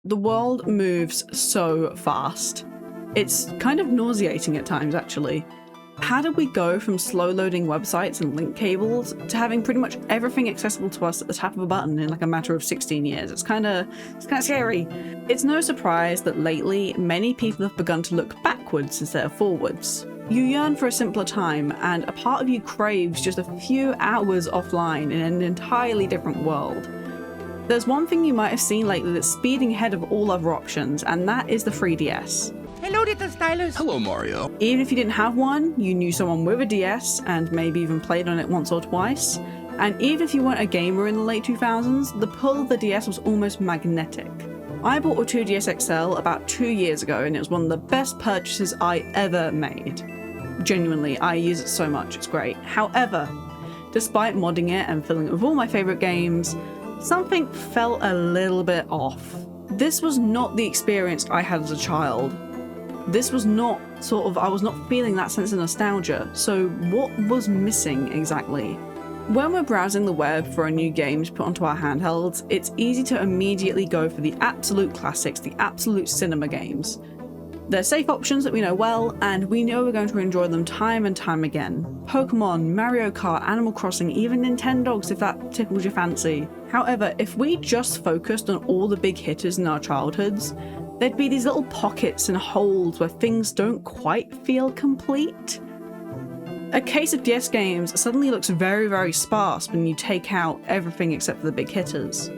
The world moves so fast. It's kind of nauseating at times, actually. How did we go from slow-loading websites and link cables to having pretty much everything accessible to us at the tap of a button in like a matter of 16 years? It's kind of scary. It's no surprise that lately, many people have begun to look backwards instead of forwards. You yearn for a simpler time, and a part of you craves just a few hours offline in an entirely different world. There's one thing you might have seen lately that's speeding ahead of all other options, and that is the 3DS. Hello, little stylus. Hello, Mario. Even if you didn't have one, you knew someone with a DS and maybe even played on it once or twice. And even if you weren't a gamer in the late 2000s, the pull of the DS was almost magnetic. I bought a 2DS XL about 2 years ago, and it was one of the best purchases I ever made. Genuinely, I use it so much, it's great. However, despite modding it and filling it with all my favourite games, something felt a little bit off. This was not the experience I had as a child. This was not I was not feeling that sense of nostalgia, so what was missing exactly? When we're browsing the web for a new game to put onto our handhelds, it's easy to immediately go for the absolute classics, the absolute cinema games. They're safe options that we know well, and we know we're going to enjoy them time and time again. Pokemon, Mario Kart, Animal Crossing, even Nintendogs if that tickles your fancy. However, if we just focused on all the big hitters in our childhoods, there'd be these little pockets and holes where things don't quite feel complete. A case of DS games suddenly looks very, very sparse when you take out everything except for the big hitters.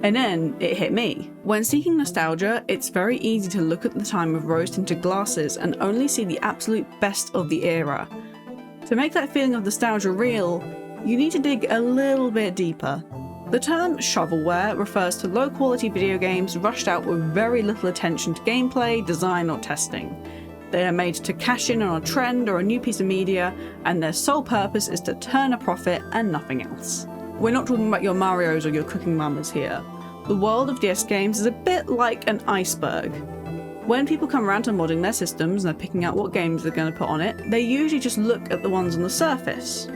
And then it hit me. When seeking nostalgia, it's very easy to look at the time of rose-tinted glasses and only see the absolute best of the era. To make that feeling of nostalgia real, you need to dig a little bit deeper. The term shovelware refers to low-quality video games rushed out with very little attention to gameplay, design, or testing. They are made to cash in on a trend or a new piece of media, and their sole purpose is to turn a profit and nothing else. We're not talking about your Marios or your Cooking Mamas here. The world of DS games is a bit like an iceberg. When people come around to modding their systems and they're picking out what games they're going to put on it, they usually just look at the ones on the surface.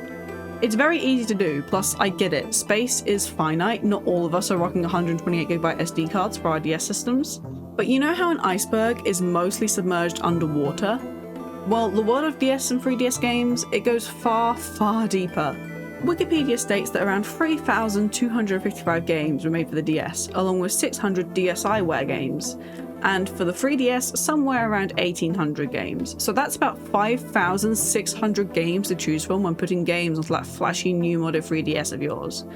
It's very easy to do, plus I get it, space is finite, not all of us are rocking 128GB SD cards for our DS systems. But you know how an iceberg is mostly submerged underwater? Well, the world of DS and 3DS games, it goes far, far deeper. Wikipedia states that around 3,255 games were made for the DS, along with 600 DSiWare games, and for the 3DS, somewhere around 1,800 games. So that's about 5,600 games to choose from when putting games onto that flashy new modded 3DS of yours.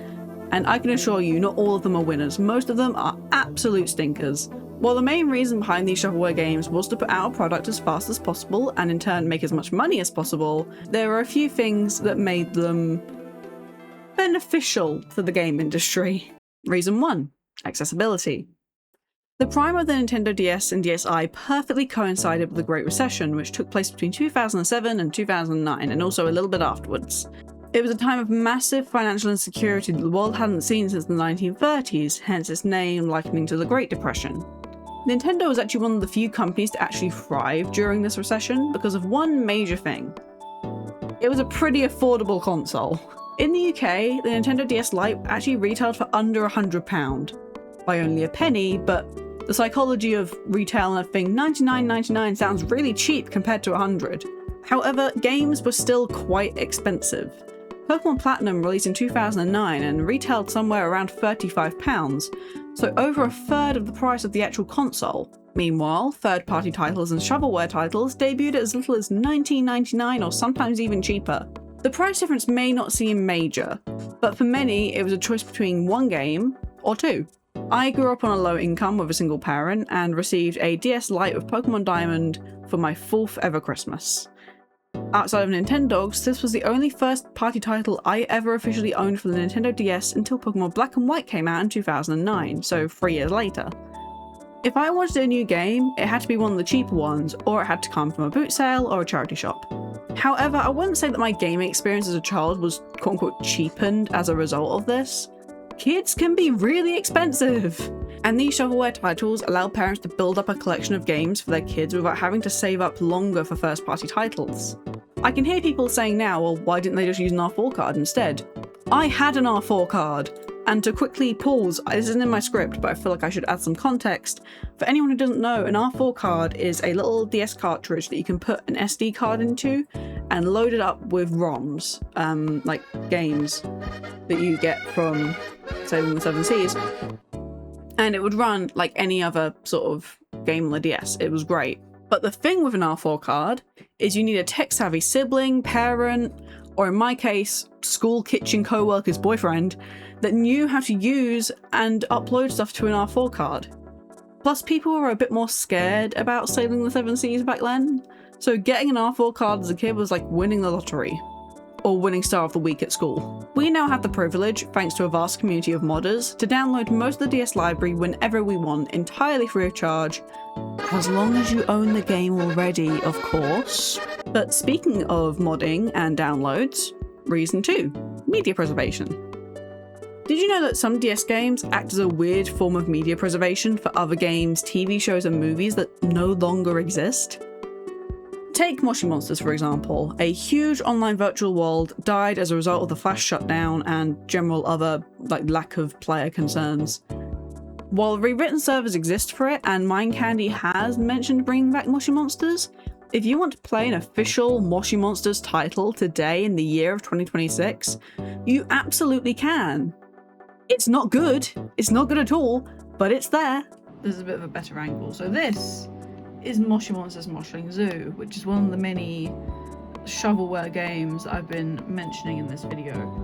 And I can assure you, not all of them are winners. Most of them are absolute stinkers. While the main reason behind these shovelware games was to put out a product as fast as possible and in turn make as much money as possible, there are a few things that made them beneficial for the game industry. Reason 1. Accessibility. The prime of the Nintendo DS and DSi perfectly coincided with the Great Recession, which took place between 2007 and 2009, and also a little bit afterwards. It was a time of massive financial insecurity that the world hadn't seen since the 1930s, hence its name likening to the Great Depression. Nintendo was actually one of the few companies to actually thrive during this recession because of one major thing. It was a pretty affordable console. In the UK, the Nintendo DS Lite actually retailed for under £100, by only a penny, but the psychology of retail and a thing $99.99 sounds really cheap compared to $100. However, games were still quite expensive. Pokemon Platinum released in 2009 and retailed somewhere around £35, so over a third of the price of the actual console. Meanwhile, third-party titles and shovelware titles debuted at as little as $19.99 or sometimes even cheaper. The price difference may not seem major, but for many it was a choice between one game or two. I grew up on a low income with a single parent and received a DS Lite with Pokemon Diamond for my 4th ever Christmas. Outside of Nintendogs, this was the only first-party title I ever officially owned for the Nintendo DS until Pokemon Black and White came out in 2009, so 3 years later. If I wanted a new game, it had to be one of the cheaper ones, or it had to come from a boot sale or a charity shop. However, I wouldn't say that my gaming experience as a child was quote-unquote cheapened as a result of this. Kids can be really expensive! And these shovelware titles allow parents to build up a collection of games for their kids without having to save up longer for first-party titles. I can hear people saying now, well, why didn't they just use an R4 card instead? I had an R4 card! And to quickly pause, this isn't in my script, but I feel like I should add some context. For anyone who doesn't know, an R4 card is a little DS cartridge that you can put an SD card into and load it up with ROMs, like games that you get from Sailing the Seven Seas. And it would run like any other sort of game on the DS. It was great. But the thing with an R4 card is you need a tech-savvy sibling, parent, or in my case, school kitchen co-worker's boyfriend that knew how to use and upload stuff to an R4 card. Plus, people were a bit more scared about Sailing the Seven Seas back then, so getting an R4 card as a kid was like winning the lottery, or winning Star of the Week at school. We now have the privilege, thanks to a vast community of modders, to download most of the DS library whenever we want, entirely free of charge, as long as you own the game already, of course. But speaking of modding and downloads, reason 2, media preservation. Did you know that some DS games act as a weird form of media preservation for other games, TV shows and movies that no longer exist? Take Moshi Monsters, for example. A huge online virtual world died as a result of the Flash shutdown and general other lack of player concerns. While rewritten servers exist for it, and Mind Candy has mentioned bringing back Moshi Monsters, if you want to play an official Moshi Monsters title today in the year of 2026, you absolutely can. It's not good at all, but it's there. There's a bit of a better angle. So this is Moshi Monsters Moshling Zoo, which is one of the many shovelware games I've been mentioning in this video.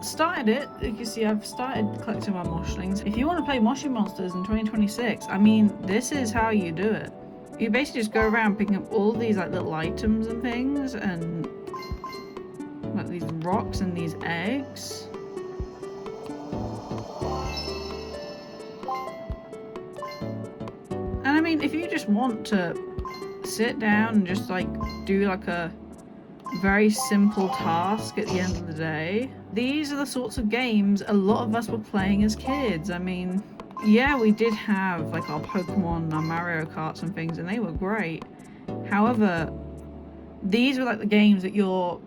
Started it, you can see I've started collecting my Moshlings. If you want to play Moshi Monsters in 2026, I mean, this is how you do it. You basically just go around picking up all these little items and things, and like these rocks and these eggs. And I mean, if you just want to sit down and just do a very simple task at the end of the day, these are the sorts of games a lot of us were playing as kids. I mean, yeah, we did have our Pokemon, our Mario Karts and things, and they were great. However, these were the games that your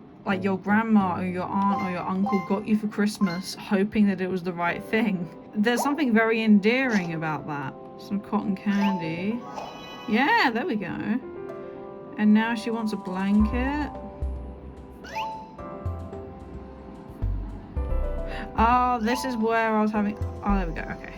grandma or your aunt or your uncle got you for Christmas, hoping that it was the right thing. There's something very endearing about that. Some cotton candy. Yeah, there we go. And now she wants a blanket. Oh, this is where I was having... Oh, there we go, okay.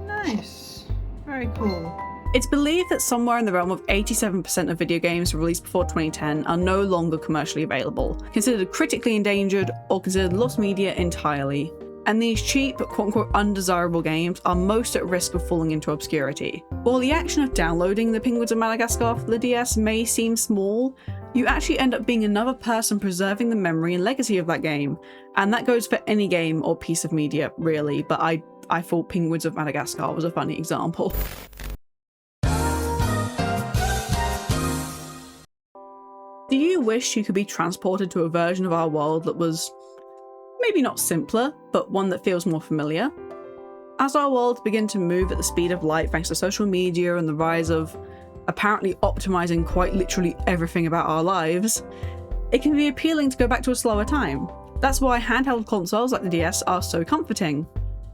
Nice. Very cool. It's believed that somewhere in the realm of 87% of video games released before 2010 are no longer commercially available, considered critically endangered, or considered lost media entirely. And these cheap, quote-unquote undesirable games are most at risk of falling into obscurity. While the action of downloading the Penguins of Madagascar for the DS may seem small, you actually end up being another person preserving the memory and legacy of that game. And that goes for any game or piece of media, really, but I thought Penguins of Madagascar was a funny example. Do you wish you could be transported to a version of our world that was maybe not simpler, but one that feels more familiar? As our worlds begin to move at the speed of light thanks to social media and the rise of apparently optimizing quite literally everything about our lives, it can be appealing to go back to a slower time. That's why handheld consoles like the DS are so comforting.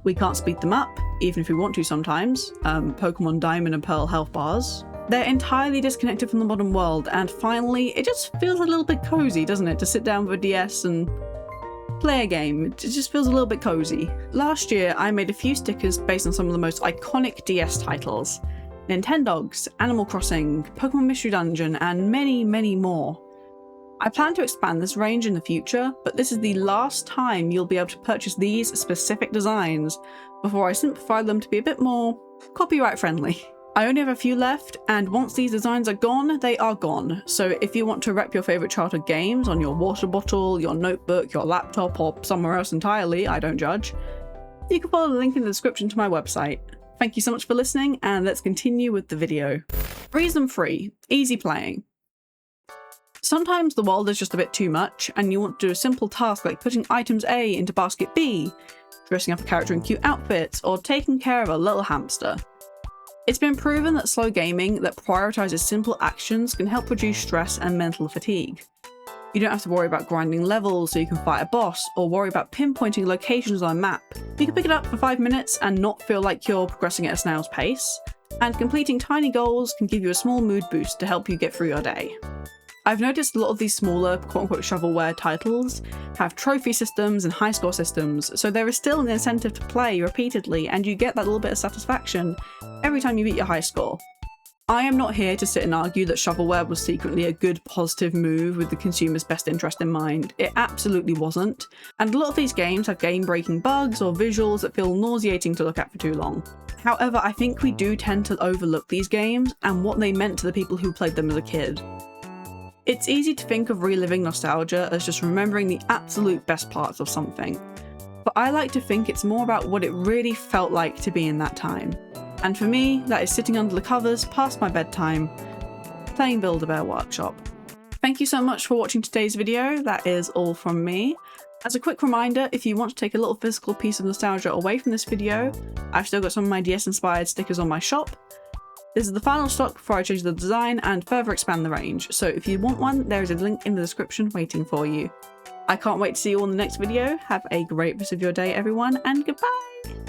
We can't speed them up, even if we want to sometimes. Pokemon Diamond and Pearl health bars. They're entirely disconnected from the modern world, and finally, it just feels a little bit cozy, doesn't it, to sit down with a DS and play a game. It just feels a little bit cozy. Last year, I made a few stickers based on some of the most iconic DS titles. Nintendogs, Animal Crossing, Pokemon Mystery Dungeon, and many, many more. I plan to expand this range in the future, but this is the last time you'll be able to purchase these specific designs before I simplify them to be a bit more copyright friendly. I only have a few left, and once these designs are gone, they are gone. So if you want to rep your favourite childhood games on your water bottle, your notebook, your laptop, or somewhere else entirely, I don't judge, you can follow the link in the description to my website. Thank you so much for listening, and let's continue with the video. Reason 3, easy playing. Sometimes the world is just a bit too much, and you want to do a simple task like putting items A into basket B, dressing up a character in cute outfits, or taking care of a little hamster. It's been proven that slow gaming that prioritizes simple actions can help reduce stress and mental fatigue. You don't have to worry about grinding levels so you can fight a boss, or worry about pinpointing locations on a map. You can pick it up for 5 minutes and not feel like you're progressing at a snail's pace, and completing tiny goals can give you a small mood boost to help you get through your day. I've noticed a lot of these smaller quote-unquote shovelware titles have trophy systems and high score systems, so there is still an incentive to play repeatedly and you get that little bit of satisfaction every time you beat your high score. I am not here to sit and argue that shovelware was secretly a good positive move with the consumer's best interest in mind. It absolutely wasn't, and a lot of these games have game-breaking bugs or visuals that feel nauseating to look at for too long. However, I think we do tend to overlook these games and what they meant to the people who played them as a kid. It's easy to think of reliving nostalgia as just remembering the absolute best parts of something, but I like to think it's more about what it really felt like to be in that time. And for me, that is sitting under the covers past my bedtime, playing Build-A-Bear Workshop. Thank you so much for watching today's video. That is all from me. As a quick reminder, if you want to take a little physical piece of nostalgia away from this video, I've still got some of my DS-inspired stickers on my shop. This is the final stock before I change the design and further expand the range, so if you want one, there is a link in the description waiting for you. I can't wait to see you all in the next video. Have a great rest of your day, everyone, and goodbye!